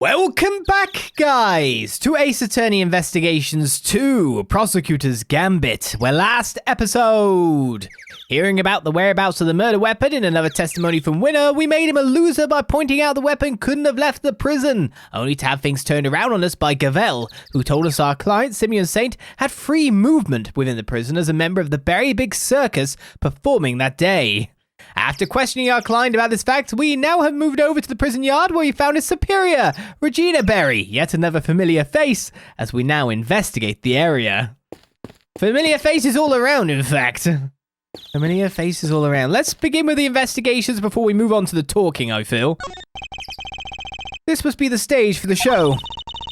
Welcome back, guys, to Ace Attorney Investigations 2, Prosecutors Gambit, where last episode, hearing about the whereabouts of the murder weapon in another testimony from Winner, we made him a loser by pointing out the weapon couldn't have left the prison, only to have things turned around on us by Gavel, who told us our client, Simeon Saint, had free movement within the prison as a member of the very big circus performing that day. After questioning our client about this fact, we now have moved over to the prison yard where we found his superior, Regina Berry, yet another familiar face, as we now investigate the area. Familiar faces all around, in fact. Familiar faces all around. Let's begin with the investigations before we move on to the talking, I feel. This must be the stage for the show.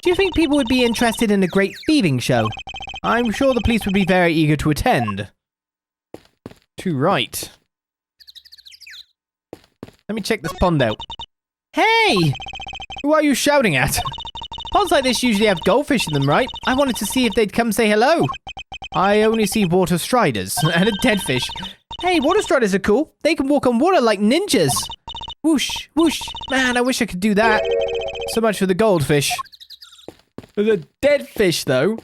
Do you think people would be interested in a great thieving show? I'm sure the police would be very eager to attend. Too right. Let me check this pond out. Hey! Who are you shouting at? Ponds like this usually have goldfish in them, right? I wanted to see if they'd come say hello. I only see water striders and a dead fish. Hey, water striders are cool. They can walk on water like ninjas. Whoosh, whoosh. Man, I wish I could do that. So much for the goldfish. The dead fish, though.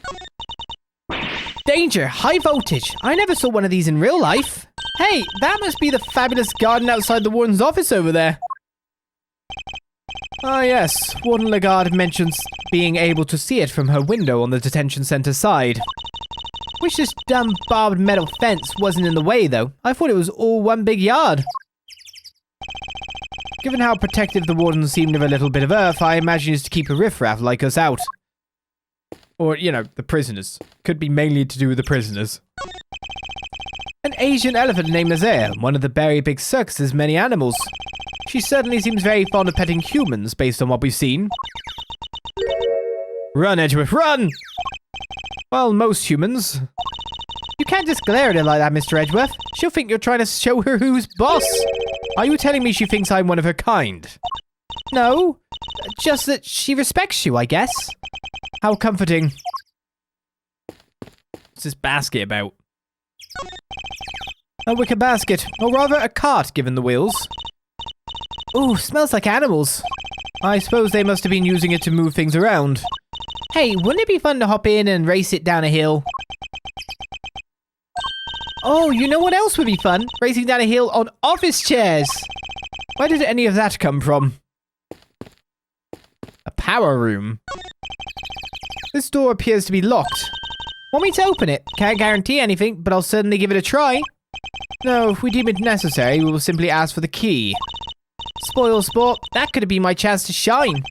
Danger, high voltage. I never saw one of these in real life. Hey, that must be the fabulous garden outside the warden's office over there. Ah, yes. Warden Lagarde mentions being able to see it from her window on the detention center side. Wish this dumb barbed metal fence wasn't in the way, though. I thought it was all one big yard. Given how protective the warden seemed of a little bit of earth, I imagine it's to keep a riffraff like us out. Or, you know, the prisoners. Could be mainly to do with the prisoners. An Asian elephant named Nazaire, one of the very big circus's many animals. She certainly seems very fond of petting humans, based on what we've seen. Run, Edgeworth, run! Well, most humans. You can't just glare at her like that, Mr. Edgeworth. She'll think you're trying to show her who's boss. Are you telling me she thinks I'm one of her kind? No, just that she respects you, I guess. How comforting. What's this basket about? A wicker basket, or rather a cart given the wheels. Ooh, smells like animals. I suppose they must have been using it to move things around. Hey, wouldn't it be fun to hop in and race it down a hill? Oh, you know what else would be fun? Racing down a hill on office chairs. Where did any of that come from? A power room. This door appears to be locked. Want me to open it? Can't guarantee anything, but I'll certainly give it a try. No, if we deem it necessary, we will simply ask for the key. Spoil sport, that could have been my chance to shine.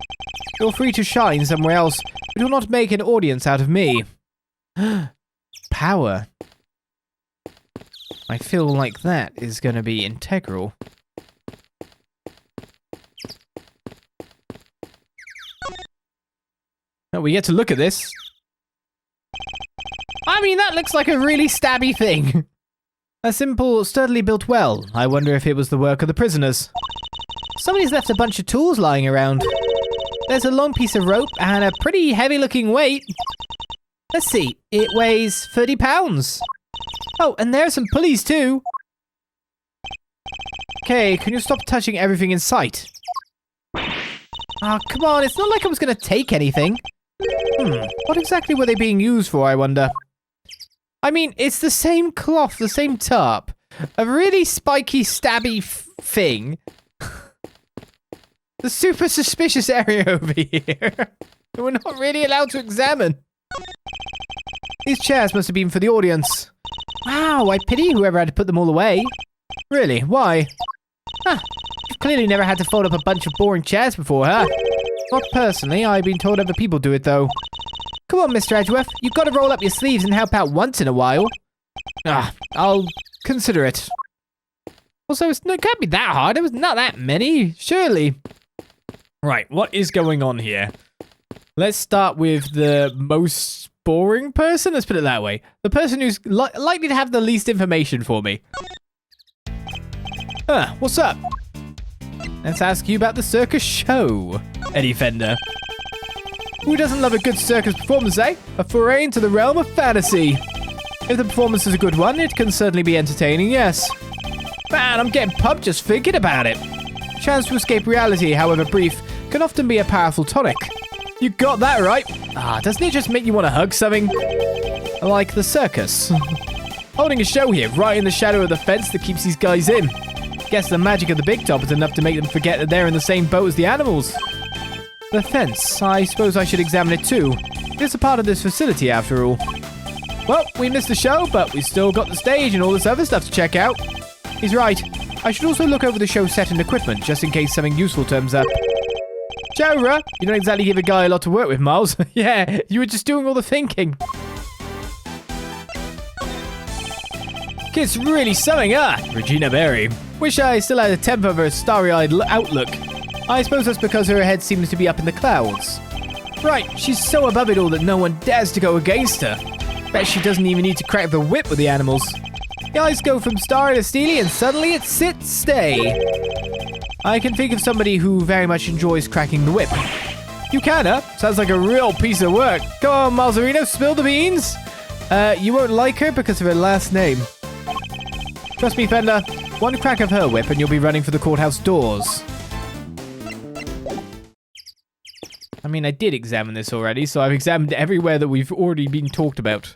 You're free to shine somewhere else, but do not make an audience out of me. Power. I feel like that is going to be integral. Oh, we get to look at this. I mean, that looks like a really stabby thing. A simple, sturdily built well. I wonder if it was the work of the prisoners. Somebody's left a bunch of tools lying around. There's a long piece of rope and a pretty heavy-looking weight. Let's see. It weighs 30 pounds. Oh, and there are some pulleys too. Okay, can you stop touching everything in sight? Ah, come on. It's not like I was going to take anything. What exactly were they being used for, I wonder? I mean, it's the same cloth, the same tarp. A really spiky, stabby thing. The super suspicious area over here. We're not really allowed to examine. These chairs must have been for the audience. Wow, I pity whoever had to put them all away. Really, why? Huh, you've clearly never had to fold up a bunch of boring chairs before, huh? Not personally, I've been told other people do it though. Come on, Mr. Edgeworth, you've got to roll up your sleeves and help out once in a while. I'll consider it. Also, it can't be that hard. It was not that many, surely. Right, what is going on here? Let's start with the most boring person. Let's put it that way. The person who's likely to have the least information for me. What's up? Let's ask you about the circus show, Eddie Fender. Who doesn't love a good circus performance, eh? A foray into the realm of fantasy. If the performance is a good one, it can certainly be entertaining, yes. Man, I'm getting pumped just thinking about it. Chance to escape reality, however brief, can often be a powerful tonic. You got that right. Doesn't it just make you want to hug something? Like the circus. Holding a show here, right in the shadow of the fence that keeps these guys in. Guess the magic of the big top is enough to make them forget that they're in the same boat as the animals. The fence. I suppose I should examine it too. It's a part of this facility after all. Well, we missed the show, but we still got the stage and all this other stuff to check out. He's right. I should also look over the show set and equipment, just in case something useful turns up. Jora, you don't exactly give a guy a lot to work with, Miles. Yeah, you were just doing all the thinking. Kid's really summing up, Regina Berry. Wish I still had a temper of her starry-eyed outlook. I suppose that's because her head seems to be up in the clouds. Right, she's so above it all that no one dares to go against her. Bet she doesn't even need to crack the whip with the animals. The eyes go from starry to steely and suddenly it's sit, stay. I can think of somebody who very much enjoys cracking the whip. You can, huh? Sounds like a real piece of work. Come on, Malzarino, spill the beans. You won't like her because of her last name. Trust me, Fender. One crack of her whip and you'll be running for the courthouse doors. I mean, I did examine this already, so I've examined everywhere that we've already been talked about.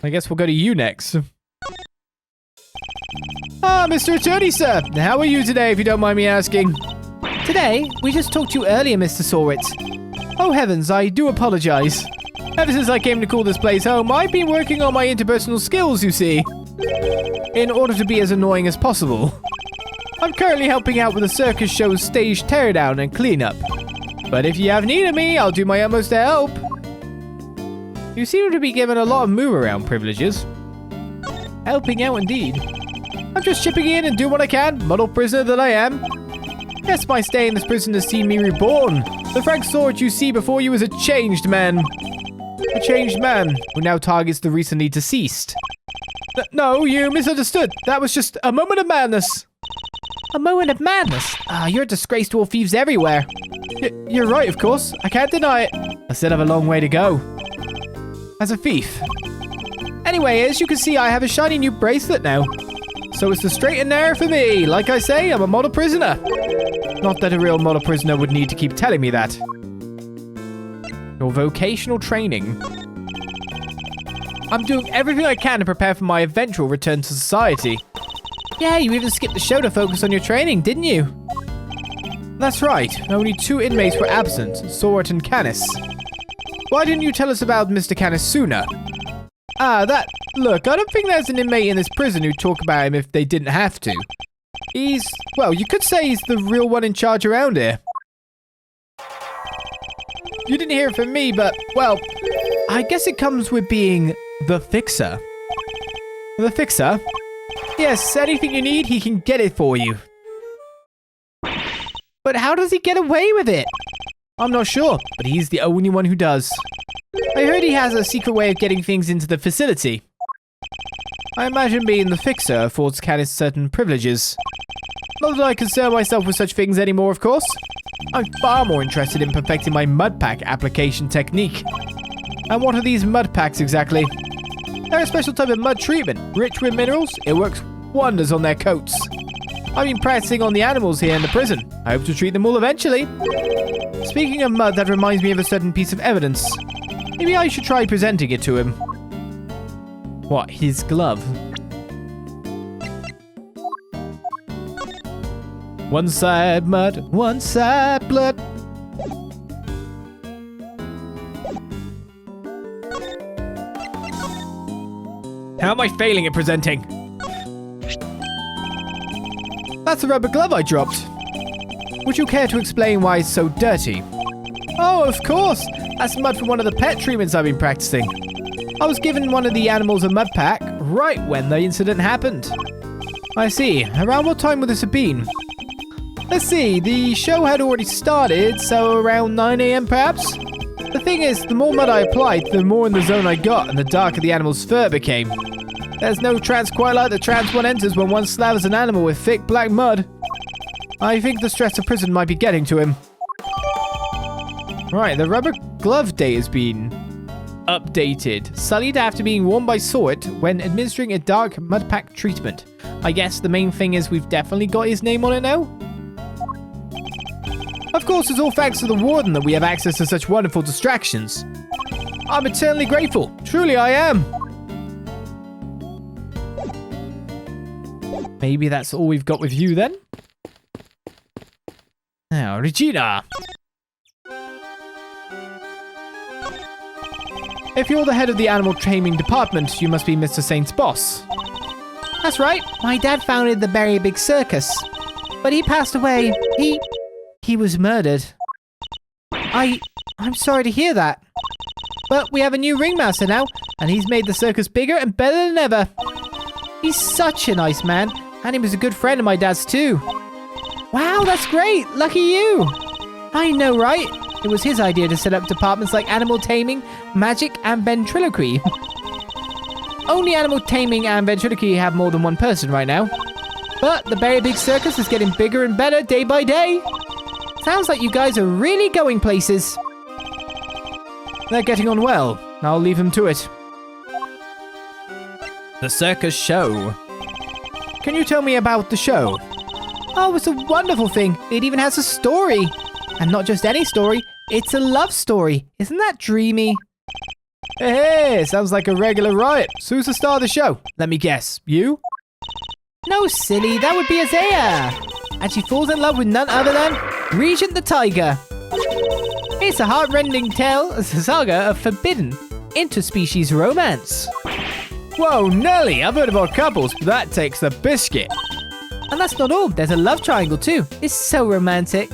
I guess we'll go to you next. Mr. Attorney, sir. How are you today, if you don't mind me asking? Today? We just talked to you earlier, Mr. Sahwit. Oh, heavens, I do apologize. Ever since I came to call this place home, I've been working on my interpersonal skills, you see. In order to be as annoying as possible. I'm currently helping out with the circus show's stage teardown and cleanup. But if you have need of me, I'll do my utmost to help. You seem to be given a lot of move-around privileges. Helping out indeed. I'm just chipping in and doing what I can, model prisoner that I am. Yes, my stay in this prison has seen me reborn. The Frank Sword you see before you is a changed man. A changed man who now targets the recently deceased. No, you misunderstood. That was just a moment of madness. A moment of madness? You're a disgrace to all thieves everywhere. You're right, of course. I can't deny it. I still have a long way to go. As a thief. Anyway, as you can see, I have a shiny new bracelet now. So it's the straight and narrow for me. Like I say, I'm a model prisoner. Not that a real model prisoner would need to keep telling me that. Your vocational training. I'm doing everything I can to prepare for my eventual return to society. Yeah, you even skipped the show to focus on your training, didn't you? That's right. Only 2 inmates were absent, Sahwit and Canis. Why didn't you tell us about Mr. Canis sooner? Look, I don't think there's an inmate in this prison who'd talk about him if they didn't have to. Well, you could say he's the real one in charge around here. You didn't hear it from me, but, well, I guess it comes with being the fixer. The fixer? Yes, anything you need, he can get it for you. But how does he get away with it? I'm not sure, but he's the only one who does. I heard he has a secret way of getting things into the facility. I imagine being the fixer affords Canis certain privileges. Not that I concern myself with such things anymore, of course. I'm far more interested in perfecting my mud pack application technique. And what are these mud packs exactly? They're a special type of mud treatment, rich with minerals. It works wonders on their coats. I've been practicing on the animals here in the prison. I hope to treat them all eventually. Speaking of mud, that reminds me of a certain piece of evidence. Maybe I should try presenting it to him. What, his glove? One side mud, one side blood. How am I failing at presenting? That's a rubber glove I dropped. Would you care to explain why it's so dirty? Oh, of course. That's mud from one of the pet treatments I've been practicing. I was given one of the animals a mud pack right when the incident happened. I see. Around what time would this have been? Let's see. The show had already started, so around 9 AM perhaps? The thing is, the more mud I applied, the more in the zone I got and the darker the animal's fur became. There's no trance quite like the trance one enters when one slathers an animal with thick black mud. I think the stress of prison might be getting to him. Right, the rubber glove date has been updated. Sullied after being worn by Sahwit when administering a dark mud pack treatment. I guess the main thing is we've definitely got his name on it now? course, it's all thanks to the warden that we have access to such wonderful distractions. I'm eternally grateful. Truly, I am. Maybe that's all we've got with you then? Now, Regina. If you're the head of the animal taming department, you must be Mr. Saint's boss. That's right. My dad founded the Very Big Circus. But he passed away. He was murdered. I'm sorry to hear that. But we have a new ringmaster now, and he's made the circus bigger and better than ever. He's such a nice man, and he was a good friend of my dad's too. Wow, that's great! Lucky you! I know, right? It was his idea to set up departments like animal taming, magic, and ventriloquy. Only animal taming and ventriloquy have more than one person right now. But the Very Big Circus is getting bigger and better day by day. Sounds like you guys are really going places. They're getting on well. I'll leave them to it. The circus show. Can you tell me about the show? Oh, it's a wonderful thing. It even has a story. And not just any story, it's a love story. Isn't that dreamy? Hey, sounds like a regular riot. So who's the star of the show? Let me guess. You? No, silly. That would be Isaiah. And she falls in love with none other than Regent the Tiger. It's a heart-rending tale, a saga of forbidden interspecies romance. Whoa, Nelly, I've heard about couples, but that takes the biscuit. And that's not all. There's a love triangle too. It's so romantic.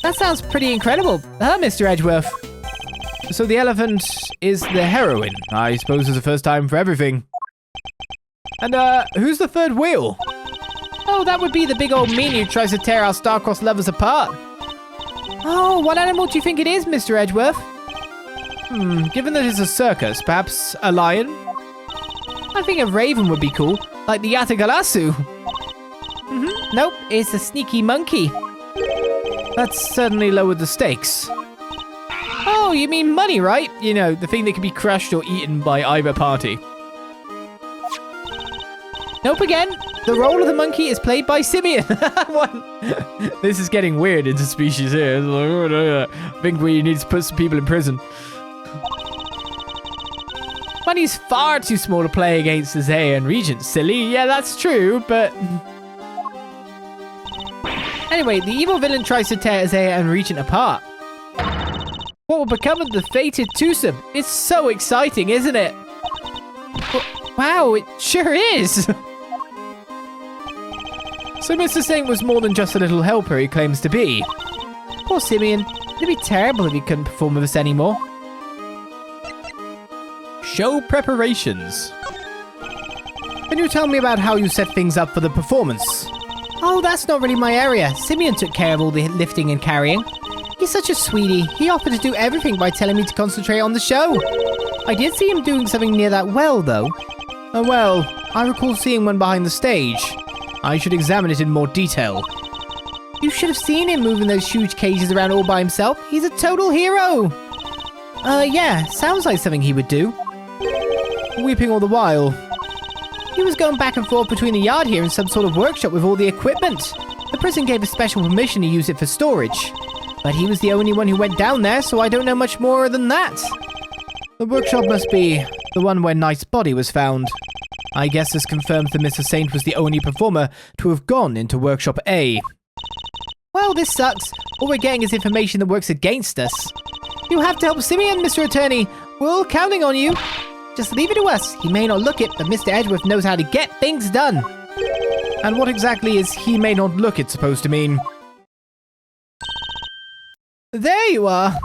That sounds pretty incredible, huh, Mr. Edgeworth? So the elephant is the heroine. I suppose it's the first time for everything. And, who's the third wheel? Oh, that would be the big old meanie who tries to tear our star-crossed lovers apart. Oh, what animal do you think it is, Mr. Edgeworth? Given that it's a circus, perhaps a lion? I think a raven would be cool, like the Yatagalasu. Nope, it's a sneaky monkey. That's certainly lowered the stakes. Oh, you mean money, right? You know, the thing that can be crushed or eaten by either party. Nope again. The role of the monkey is played by Simeon. This is getting weird interspecies here. I think we need to put some people in prison. Money's far too small to play against Isaiah and Regent, silly. Yeah, that's true, but... Anyway, the evil villain tries to tear Isaiah and Regent apart. What will become of the fated twosome? It's so exciting, isn't it? Wow, it sure is! So Mr. Saint was more than just a little helper he claims to be. Poor Simeon. It'd be terrible if he couldn't perform with us anymore. Show preparations. Can you tell me about how you set things up for the performance? Oh, that's not really my area. Simeon took care of all the lifting and carrying. He's such a sweetie. He offered to do everything by telling me to concentrate on the show. I did see him doing something near that well, though. Oh, well, I recall seeing one behind the stage. I should examine it in more detail. You should have seen him moving those huge cages around all by himself. He's a total hero. Yeah, sounds like something he would do. Weeping all the while. He was going back and forth between the yard here and some sort of workshop with all the equipment. The prison gave a special permission to use it for storage. But he was the only one who went down there, so I don't know much more than that. The workshop must be the one where Knight's body was found. I guess this confirms that Mr. Saint was the only performer to have gone into Workshop A. Well, this sucks. All we're getting is information that works against us. You have to help Simeon, Mr. Attorney. We're all counting on you. Just leave it to us. He may not look it, but Mr. Edgeworth knows how to get things done. And what exactly is he may not look it supposed to mean? There you are.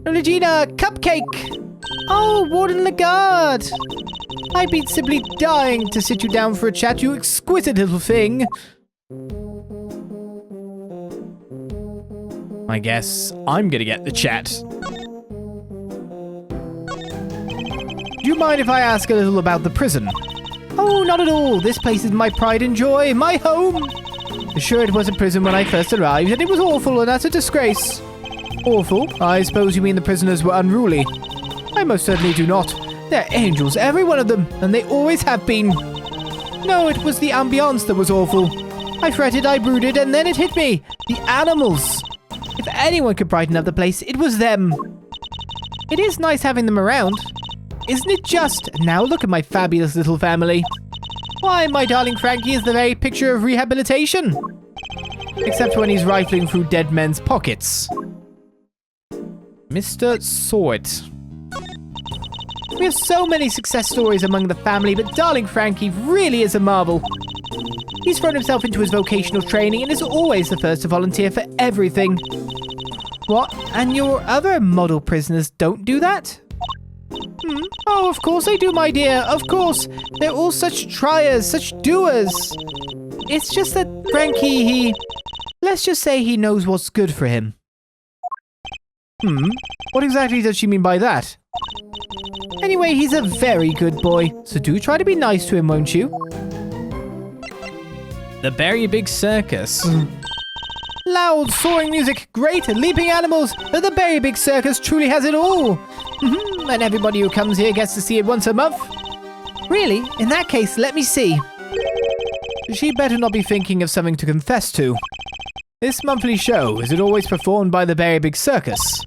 Regina, cupcake! Oh, Warden Lagarde! I've been simply dying to sit you down for a chat, you exquisite little thing. I guess I'm gonna get the chat. Do you mind if I ask a little about the prison? Oh, not at all. This place is my pride and joy, my home. Sure, it was a prison when I first arrived, and it was awful and utter disgrace. Awful? I suppose you mean the prisoners were unruly. I most certainly do not. They're angels, every one of them, and they always have been. No, it was the ambience that was awful. I fretted, I brooded, and then it hit me. The animals. If anyone could brighten up the place, it was them. It is nice having them around. Isn't it just? Now look at my fabulous little family. Why, my darling Frankie is the very picture of rehabilitation. Except when he's rifling through dead men's pockets. Mr. Sahwit. We have so many success stories among the family, but darling Frankie really is a marvel. He's thrown himself into his vocational training and is always the first to volunteer for everything. What? And your other model prisoners don't do that? Oh, of course they do, my dear. Of course. They're all such triers, such doers. It's just that Frankie, let's just say he knows what's good for him. What exactly does she mean by that? Anyway, he's a very good boy, so do try to be nice to him, won't you? The Very Big Circus. Loud, soaring music, great, leaping animals. The Very Big Circus truly has it all. And everybody who comes here gets to see it once a month. Really? In that case, let me see. She better not be thinking of something to confess to. This monthly show, is it always performed by the Very Big Circus?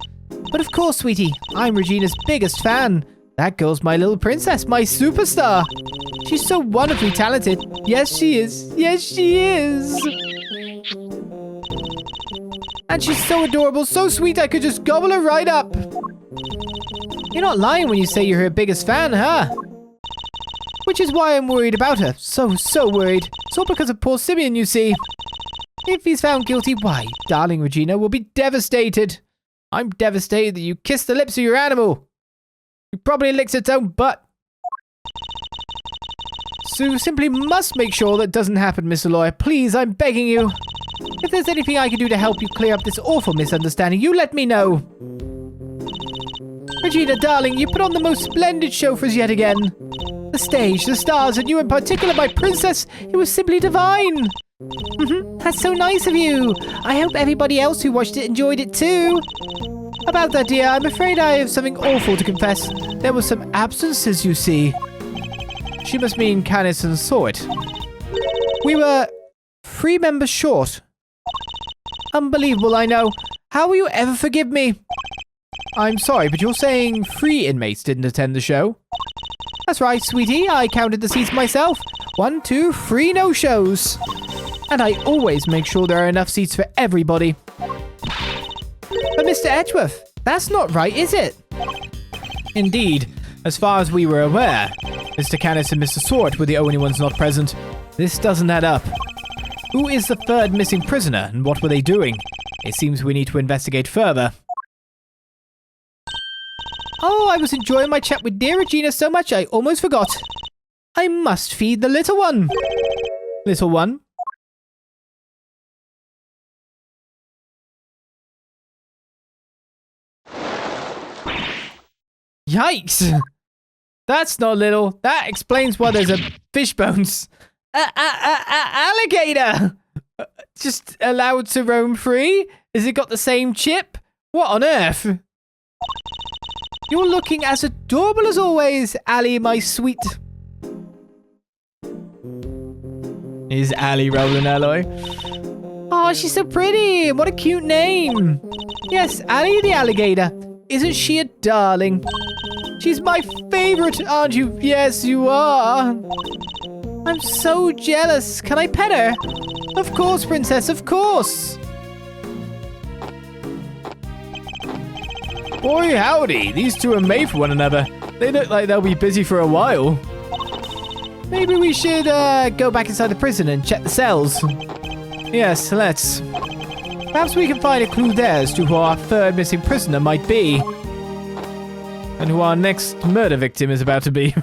But of course, sweetie, I'm Regina's biggest fan. That girl's my little princess, my superstar. She's so wonderfully talented. Yes, she is. Yes, she is. And she's so adorable, so sweet, I could just gobble her right up. You're not lying when you say you're her biggest fan, huh? Which is why I'm worried about her. So worried. It's all because of poor Simeon, you see. If he's found guilty, why, darling Regina will be devastated. I'm devastated that you kissed the lips of your animal. You probably licked its own butt. Sue simply must make sure that doesn't happen, Mr. Lawyer. Please, I'm begging you. If there's anything I can do to help you clear up this awful misunderstanding, you let me know. Regina, darling, you put on the most splendid show for us yet again. The stage, the stars, and you in particular, my princess, it was simply divine. That's so nice of you. I hope everybody else who watched it enjoyed it too. About that, dear, I'm afraid I have something awful to confess. There were some absences, you see. She must mean Canis and Sahwit. We were 3 members short. Unbelievable, I know. How will you ever forgive me? I'm sorry, but you're saying 3 inmates didn't attend the show? That's right, sweetie. I counted the seats myself. 1, 2, 3 no-shows. And I always make sure there are enough seats for everybody. But Mr. Edgeworth, that's not right, is it? Indeed. As far as we were aware, Mr. Canis and Mr. Sahwit were the only ones not present. This doesn't add up. Who is the 3rd missing prisoner, and what were they doing? It seems we need to investigate further. Oh, I was enjoying my chat with dear Regina so much I almost forgot. I must feed the little one. Little one? Yikes! That's not little. That explains why there's a fish bones. Alligator! Just allowed to roam free? Has it got the same chip? What on earth? You're looking as adorable as always, Allie, my sweet. Is Allie rolling alloy? Oh, she's so pretty. What a cute name. Yes, Allie the alligator. Isn't she a darling? She's my favorite, aren't you? Yes, you are. I'm so jealous. Can I pet her? Of course, princess, of course. Boy, howdy. These two are made for one another. They look like they'll be busy for a while. Maybe we should go back inside the prison and check the cells. Yes, let's. Perhaps we can find a clue there as to who our 3rd missing prisoner might be. And who our next murder victim is about to be.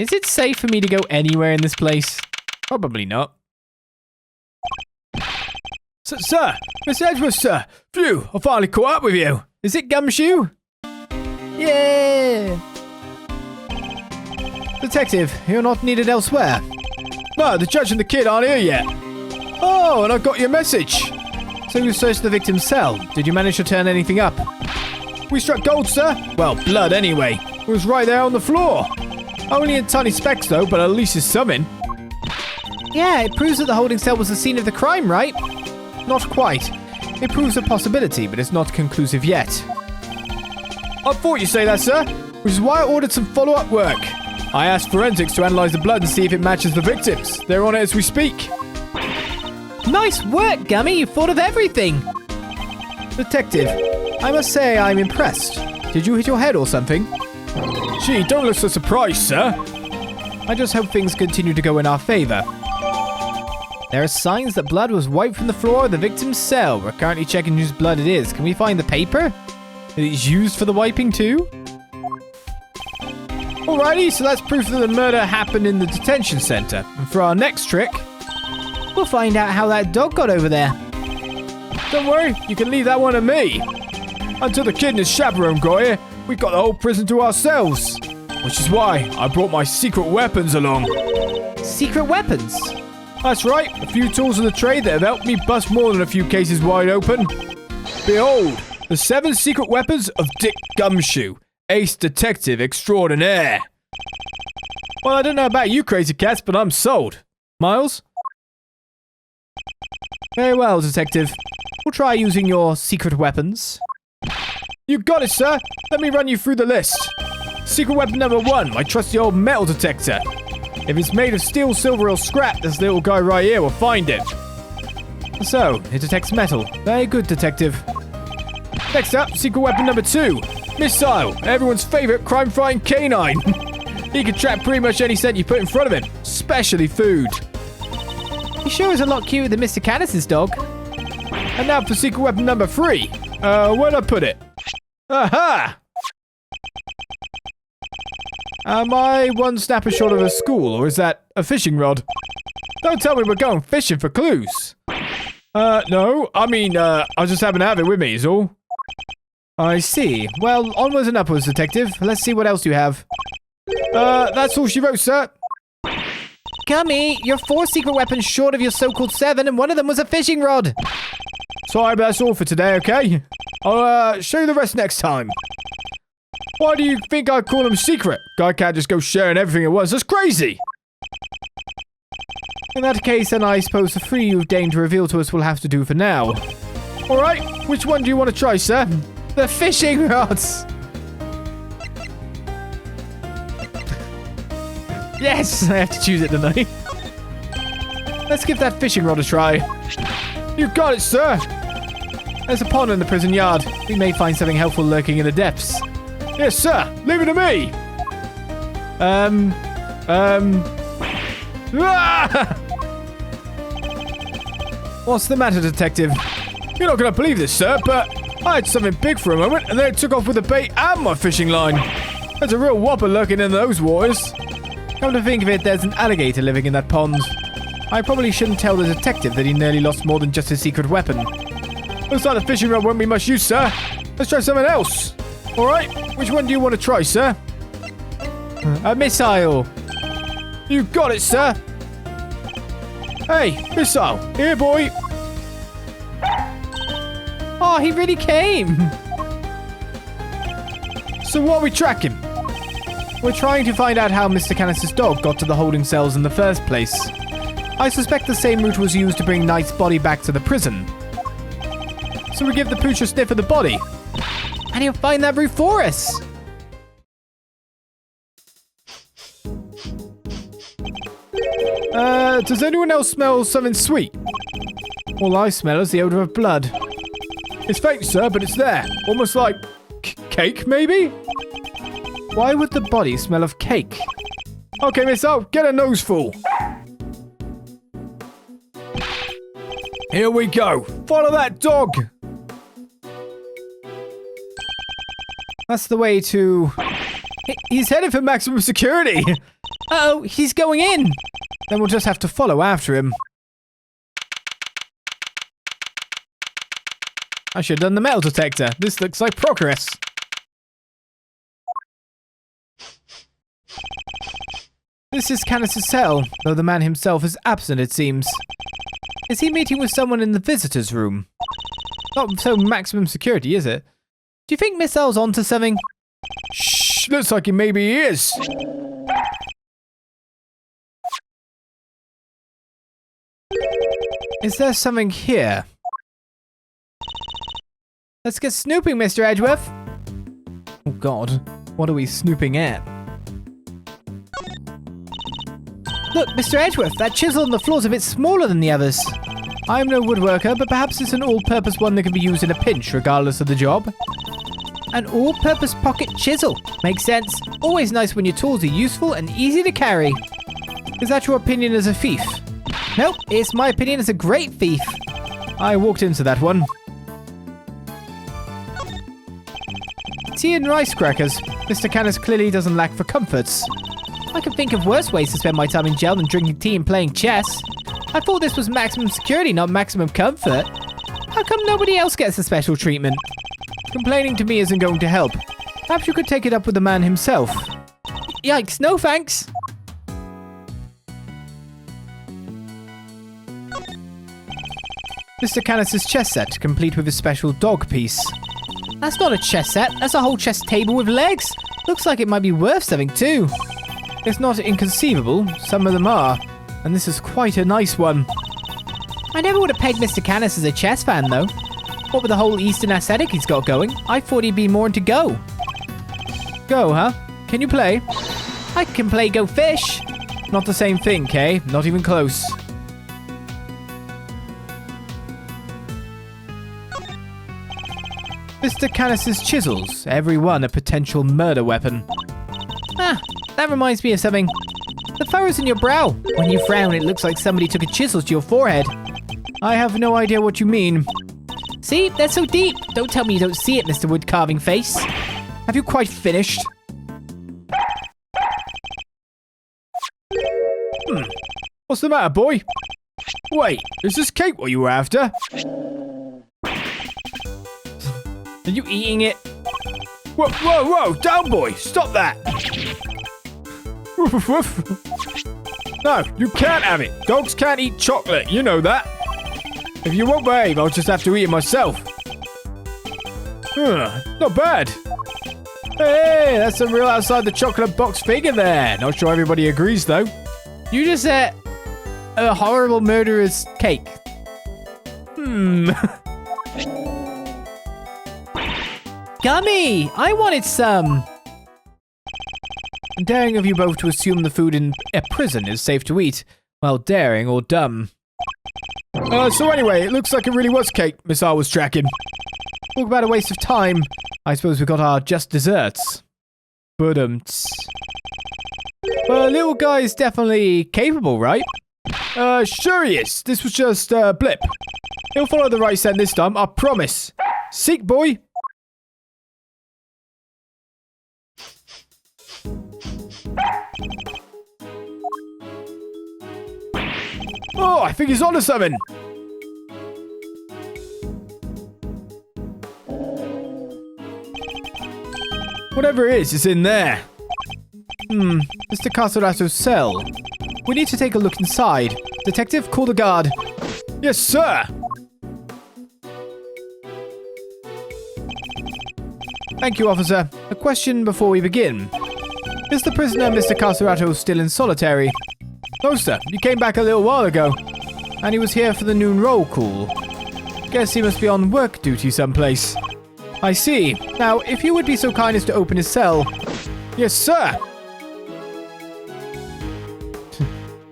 Is it safe for me to go anywhere in this place? Probably not. Sir! Mr. Edgeworth, sir! Phew, I finally caught up with you! Is it Gumshoe? Yeah! Detective, you're not needed elsewhere. No, the judge and the kid aren't here yet. Oh, and I got your message. So you searched the victim's cell. Did you manage to turn anything up? We struck gold, sir. Well, blood anyway. It was right there on the floor. Only in tiny specks though, but at least it's something. Yeah, it proves that the holding cell was the scene of the crime, right? Not quite. It proves a possibility, but it's not conclusive yet. I thought you'd say that, sir, which is why I ordered some follow-up work. I asked forensics to analyze the blood and see if it matches the victims. They're on it as we speak. Nice work, Gummy. You thought of everything. Detective, I must say I'm impressed. Did you hit your head or something? Gee, don't look so surprised, sir. I just hope things continue to go in our favor. There are signs that blood was wiped from the floor of the victim's cell. We're currently checking whose blood it is. Can we find the paper? It's used for the wiping too? Alrighty, so that's proof that the murder happened in the detention center. And for our next trick, we'll find out how that dog got over there. Don't worry, you can leave that one to me. Until the kid and his chaperone got here, we got the whole prison to ourselves. Which is why I brought my secret weapons along. Secret weapons? That's right, a few tools of the trade that have helped me bust more than a few cases wide open. Behold, the 7 secret weapons of Dick Gumshoe, ace detective extraordinaire. Well, I don't know about you crazy cats, but I'm sold. Miles? Very well, detective. We'll try using your secret weapons. You got it, sir. Let me run you through the list. Secret weapon number 1, my trusty old metal detector. If it's made of steel, silver, or scrap, this little guy right here will find it. So, it detects metal. Very good, detective. Next up, secret weapon number 2, missile, everyone's favorite crime-fighting canine. He can trap pretty much any scent you put in front of him, especially food. He sure is a lot cuter than Mr. Caddis's dog. And now for secret weapon number 3. Where'd I put it? Aha! Am I one snapper short of a school, or is that a fishing rod? Don't tell me we're going fishing for clues. No. I mean, I just happen to have it with me, is all. I see. Well, onwards and upwards, detective. Let's see what else you have. That's all she wrote, sir. Gummy, you're 4 secret weapons short of your so-called 7, and one of them was a fishing rod. Sorry, but that's all for today, okay? I'll, show you the rest next time. Why do you think I call them secret? Guy can't just go sharing everything at once. That's crazy. In that case, then I suppose the 3 you've deigned to reveal to us will have to do for now. Alright, which one do you want to try, sir? The fishing rods! Yes, I have to choose it, don't I? Let's give that fishing rod a try. You got it, sir! There's a pond in the prison yard. We may find something helpful lurking in the depths. Yes, sir! Leave it to me! Ah! What's the matter, detective? You're not going to believe this, sir, but I had something big for a moment, and then it took off with the bait and my fishing line. There's a real whopper lurking in those waters. Come to think of it, there's an alligator living in that pond. I probably shouldn't tell the detective that he nearly lost more than just his secret weapon. Looks like the fishing rod won't be much use, sir. Let's try something else. Alright, which one do you want to try, sir? A missile. You got it, sir. Hey, missile. Here, boy. Oh, he really came. So what are we tracking? We're trying to find out how Mr. Canis's dog got to the holding cells in the first place. I suspect the same route was used to bring Knight's body back to the prison. So we give the pooch a sniff of the body. And he'll find that route for us. Does anyone else smell something sweet? All I smell is the odor of blood. It's faint, sir, but it's there. Almost like cake, maybe? Why would the body smell of cake? Okay, Miss O, get a noseful. Here we go. Follow that dog. That's the way to... He's headed for maximum security. Uh-oh, he's going in. Then we'll just have to follow after him. I should have done the metal detector. This looks like progress. This is Canis's cell, though the man himself is absent, it seems. Is he meeting with someone in the visitor's room? Not so maximum security, is it? Do you think Miss L's onto something? Shh, looks like he maybe is. Is there something here? Let's get snooping, Mr. Edgeworth. Oh god, what are we snooping at? Look, Mr. Edgeworth, that chisel on the floor is a bit smaller than the others. I'm no woodworker, but perhaps it's an all-purpose one that can be used in a pinch, regardless of the job. An all-purpose pocket chisel. Makes sense. Always nice when your tools are useful and easy to carry. Is that your opinion as a thief? Nope, it's my opinion as a great thief. I walked into that one. Tea and rice crackers. Mr. Canis clearly doesn't lack for comforts. I can think of worse ways to spend my time in jail than drinking tea and playing chess. I thought this was maximum security, not maximum comfort. How come nobody else gets a special treatment? Complaining to me isn't going to help. Perhaps you could take it up with the man himself. Yikes, no thanks. Mr. Canis's chess set, complete with his special dog piece. That's not a chess set, that's a whole chess table with legs. Looks like it might be worth something too. It's not inconceivable, some of them are. And this is quite a nice one. I never would have pegged Mr. Canis as a chess fan though. What with the whole Eastern aesthetic he's got going, I thought he'd be more into Go. Go, huh? Can you play? I can play Go Fish. Not the same thing, Kay. Not even close. Mr. Canis's chisels, every one a potential murder weapon. Ah, that reminds me of something. The furrows in your brow. When you frown, it looks like somebody took a chisel to your forehead. I have no idea what you mean. See, they're so deep. Don't tell me you don't see it, Mr. Wood Carving Face. Have you quite finished? What's the matter, boy? Wait, is this cake what you were after? Are you eating it? Whoa, whoa, whoa! Down, boy! Stop that! Woof, woof. No, you can't have it. Dogs can't eat chocolate, you know that. If you won't behave, I'll just have to eat it myself. Not bad. Hey, that's some real outside the chocolate box figure there. Not sure everybody agrees, though. You just ate a horrible murderer's cake. Gummy! I wanted some! Daring of you both to assume the food in a prison is safe to eat, while daring or dumb. So anyway, it looks like it really was cake Miss R was tracking. Talk about a waste of time. I suppose we got our just desserts. Little guy is definitely capable, right? Sure he is. This was just a blip. He'll follow the right scent this time, I promise. Seek, boy. Oh, I think he's onto something. Whatever it is, it's in there. Mr. Carcerato's cell. We need to take a look inside. Detective, call the guard. Yes, sir. Thank you, officer. A question before we begin. Is the prisoner, Mr. Carcerato, still in solitary? No, sir. He came back a little while ago. And he was here for the noon roll call. Guess he must be on work duty someplace. I see. Now, if you would be so kind as to open his cell. Yes, sir.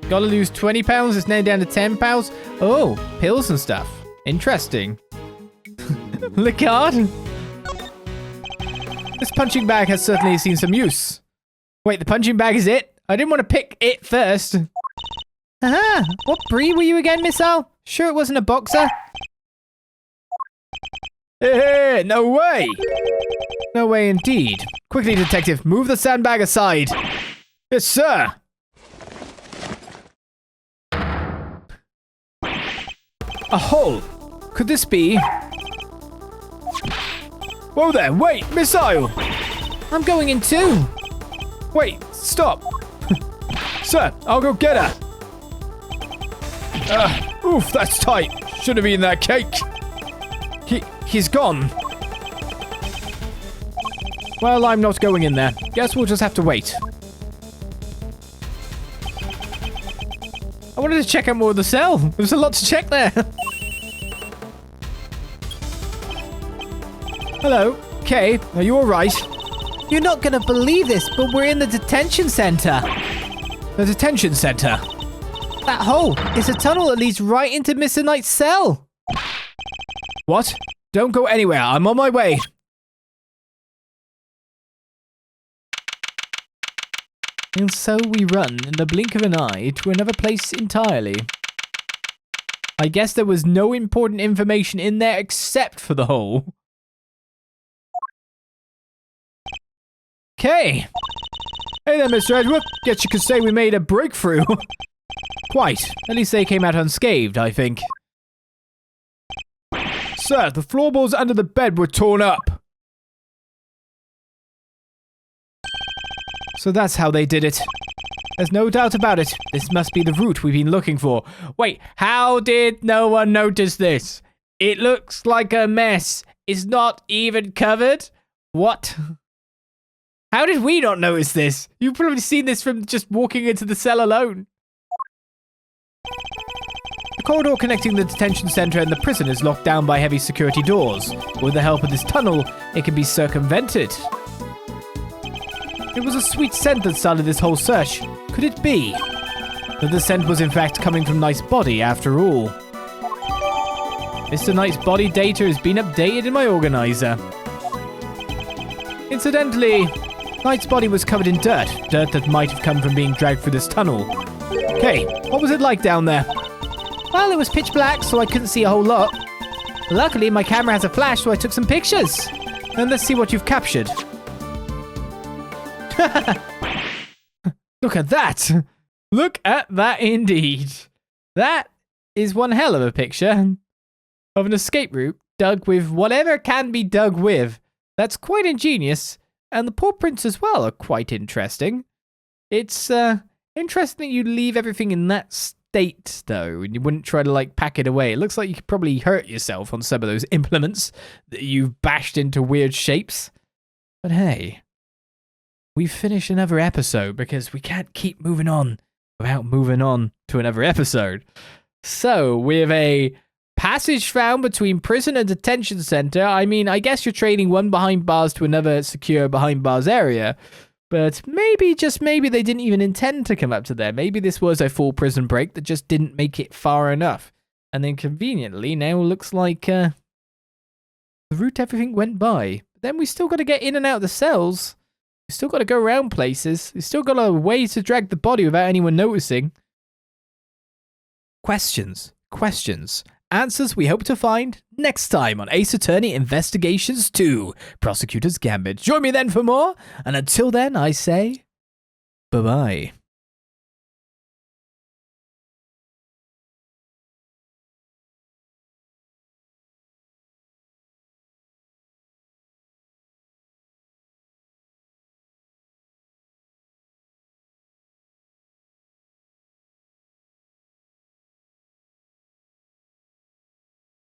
Gotta lose 20 pounds, it's now down to 10 pounds. Oh, pills and stuff. Interesting. The card? This punching bag has certainly seen some use. Wait, the punching bag is it? I didn't want to pick it first. Aha! What breed were you again, Miss Al? Sure it wasn't a boxer? Hey, no way! No way indeed. Quickly, detective, move the sandbag aside. Yes, sir. A hole. Could this be? Whoa there, wait, missile! I'm going in too. Wait, stop. Sir, I'll go get her. Oof, that's tight. Should have been that cake. He's gone. Well, I'm not going in there. Guess we'll just have to wait. I wanted to check out more of the cell. There's a lot to check there. Hello. Okay, are you alright? You're not gonna believe this, but we're in the detention center. The detention center? That hole is a tunnel that leads right into Mr. Knight's cell. What? Don't go anywhere. I'm on my way. And so we run in the blink of an eye to another place entirely. I guess there was no important information in there except for the hole. Okay. Hey there, Mr. Edgeworth. Guess you could say we made a breakthrough. Quite. At least they came out unscathed, I think. Sir, the floorboards under the bed were torn up. So that's how they did it. There's no doubt about it. This must be the route we've been looking for. Wait, how did no one notice this? It looks like a mess. It's not even covered. What? How did we not notice this? You've probably seen this from just walking into the cell alone. The corridor connecting the detention center and the prison is locked down by heavy security doors. With the help of this tunnel, it can be circumvented. It was a sweet scent that started this whole search. Could it be that the scent was in fact coming from Knight's body after all? Mr. Knight's body data has been updated in my organizer. Incidentally, Knight's body was covered in dirt that might have come from being dragged through this tunnel. Okay, what was it like down there? Well, it was pitch black, so I couldn't see a whole lot. Luckily, my camera has a flash, so I took some pictures. And let's see what you've captured. Look at that. Look at that indeed. That is one hell of a picture of an escape route dug with whatever can be dug with. That's quite ingenious. And the paw prints as well are quite interesting. It's interesting that you leave everything in that state, though, and you wouldn't try to, like, pack it away. It looks like you could probably hurt yourself on some of those implements that you've bashed into weird shapes. But hey, we've finished another episode because we can't keep moving on without moving on to another episode. So, with a passage found between prison and detention center, I mean, I guess you're trading one behind bars to another secure behind bars area. But maybe, just maybe, they didn't even intend to come up to there. Maybe this was a full prison break that just didn't make it far enough. And then conveniently, now looks like the route everything went by. But then we still got to get in and out of the cells. We still got to go around places. We still got a way to drag the body without anyone noticing. Questions. Answers we hope to find next time on Ace Attorney Investigations 2, Prosecutors Gambit. Join me then for more, and until then, I say bye-bye.